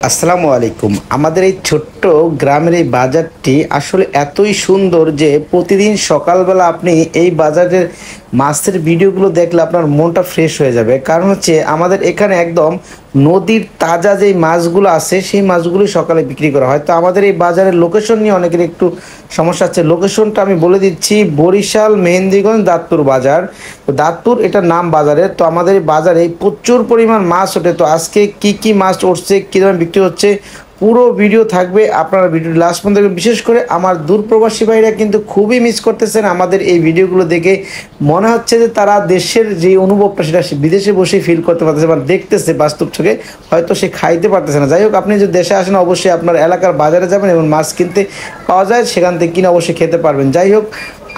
আসসালামু আলাইকুম। আমাদের এই ছোট্ট গ্রামের এই বাজারটি আসলে এতই সুন্দর যে প্রতিদিন সকালবেলা আপনি এই বাজারের মাছের ভিডিওগুলো দেখলে আপনার মনটা ফ্রেশ হয়ে যাবে। কারণ হচ্ছে আমাদের এখানে একদম নদীর তাজা যেই মাছগুলো আছে সেই মাছগুলোই সকালে বিক্রি করা হয়। তো আমাদের এই বাজারের লোকেশন নিয়ে অনেকের একটু সমস্যা আছে। লোকেশনটা আমি বলে দিচ্ছি, বরিশাল মেহেন্দিগঞ্জ দাঁতপুর বাজার। তো দাঁতপুর এটার নাম বাজারের। তো আমাদের এই বাজারে প্রচুর পরিমাণ মাছ ওঠে। তো আজকে কি কি মাছ উঠছে, কী ধরনের বিক্রি হচ্ছে, পুরো ভিডিও থাকবে। আপনারা ভিডিওটি লাস্ট পর্যন্ত দেখবেন। বিশেষ করে আমার দূরপ্রবাসী ভাইরা কিন্তু খুবই মিস করতেছেন আমাদের এই ভিডিওগুলো দেখে। মনে হচ্ছে যে তারা দেশের যে অনুভবটা সেটা বিদেশে বসে ফিল করতে পারতেছে বা দেখতেছে বাস্তব চোখে, হয়তো সে খাইতে পারতেছে না। যাই হোক, আপনি যদি দেশে আসেন অবশ্যই আপনার এলাকার বাজারে যাবেন এবং মাছ কিনতে পাওয়া যায়, সেখান থেকে কিনে অবশ্যই খেতে পারবেন। যাই হোক,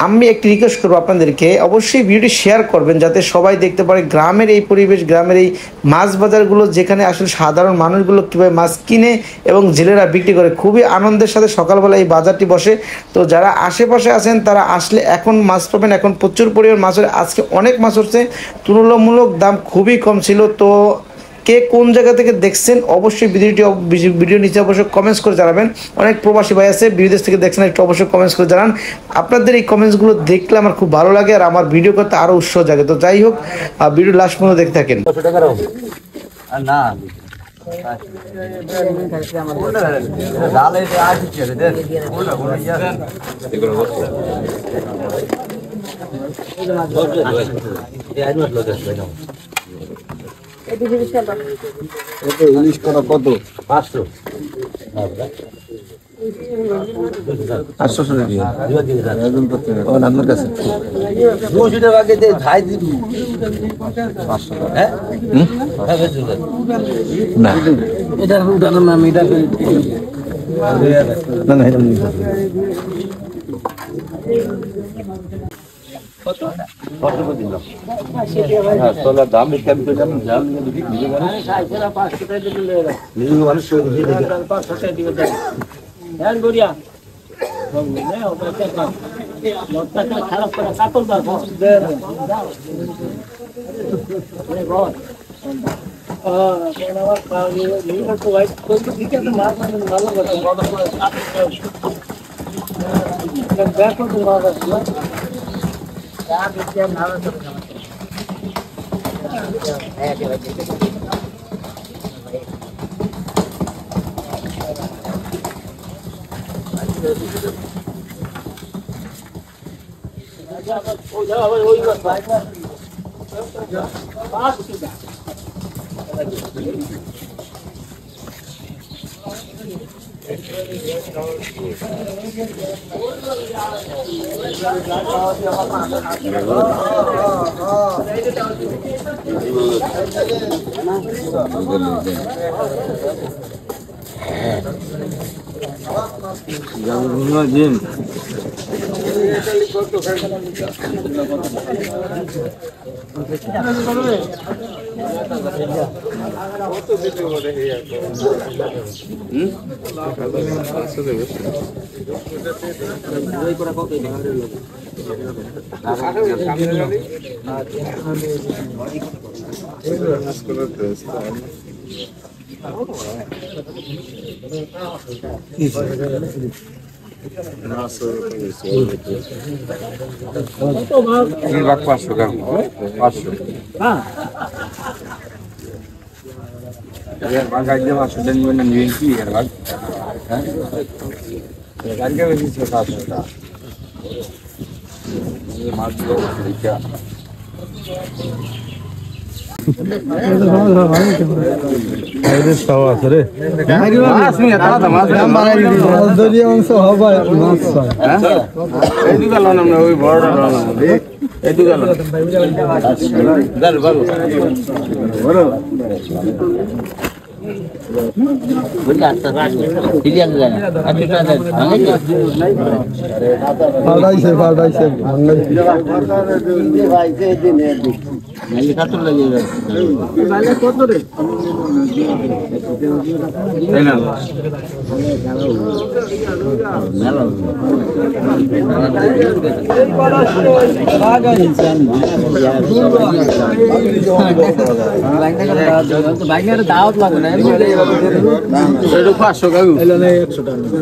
আমি একটি রিকোয়েস্ট করবো আপনাদেরকে, অবশ্যই ভিডিওটি শেয়ার করবেন যাতে সবাই দেখতে পারে গ্রামের এই পরিবেশ, গ্রামের এই মাছ বাজারগুলো, যেখানে আসলে সাধারণ মানুষগুলো কীভাবে মাছ কিনে এবং জেলেরা বিক্রি করে। খুবই আনন্দের সাথে সকালবেলা এই বাজারটি বসে। তো যারা আশেপাশে আছেন তারা আসলে এখন মাছ পাবেন। এখন প্রচুর পরিমাণ মাছ হচ্ছে, আজকে অনেক মাছ হচ্ছে, তুলনামূলক দাম খুবই কম ছিল। তো কে কোন জায়গা থেকে দেখছেন অবশ্যই ভিডিও নিচে অবশ্যই কমেন্টস করে জানাবেন। অনেক প্রবাসী ভাই আছে বিদেশ থেকে দেখছেন, একটু অবশ্যই কমেন্টস করে জানান। আপনাদের এই কমেন্টসগুলো দেখলে আমার খুব ভালো লাগে আর আমার ভিডিও করতে আরও উৎসাহ জাগে। তো যাই হোক, ভিডিও লাস্ট পর্যন্ত দেখতে থাকেন। ইলিশ কত? 500। 800 টাকা আপনার কাছে 200 টাকা দিয়ে ভাই দিবি 500 টাকা। হ্যাঁ না এটা উঠানোর নাম এটা না না এটা কত কত দিন হ্যাঁ তোলা দাম কম তো দাম জাল নিয়ে দিবি নিজে মানে 500 টাকা দিলে নিজে মানুষ করে দিবি 500 টাকা দিবে হ্যাঁ গড়িয়া নে ওটা টাকা লটটা খারাপ করে কাটল দাও দে রে বল আমার পাওনি নিয়ে তো ভাই তো ঠিক আছে মার মানে ভালো কথা বড় করে কাট দেখো তো বাবা क्या देखते हैं नाम तो है के वजह से ओ जा वही बस पास सीधा gym Bak 500 kan. 500. Ha. Ya bak aja masuk dan menungguin ki ya bak. Ha. Harga masih 700 ta. Ini masuk dia. আরে সাওয়া করে মাছ নিয়ে তালা মাছ বানাই দিই দরিয়া অংশ হবে মাছ হ্যাঁ এই দুটো লানো না ওই বড়টা লানো এই দুটো লানো দার বাবু বড় বলি আচ্ছা রাখ ঠিক আছে জানা আচ্ছা পাড়াইছে ভাঙলে ভাই যে দিনে নালি কাটল লাগে ভাই কত রে দাওয়াত লাগবে না 500 কাকু 100 টাকা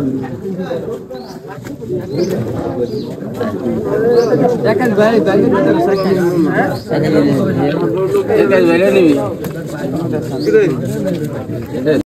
দেখেন ভাই ব্যাগের ভিতরে সাইকেল নিবি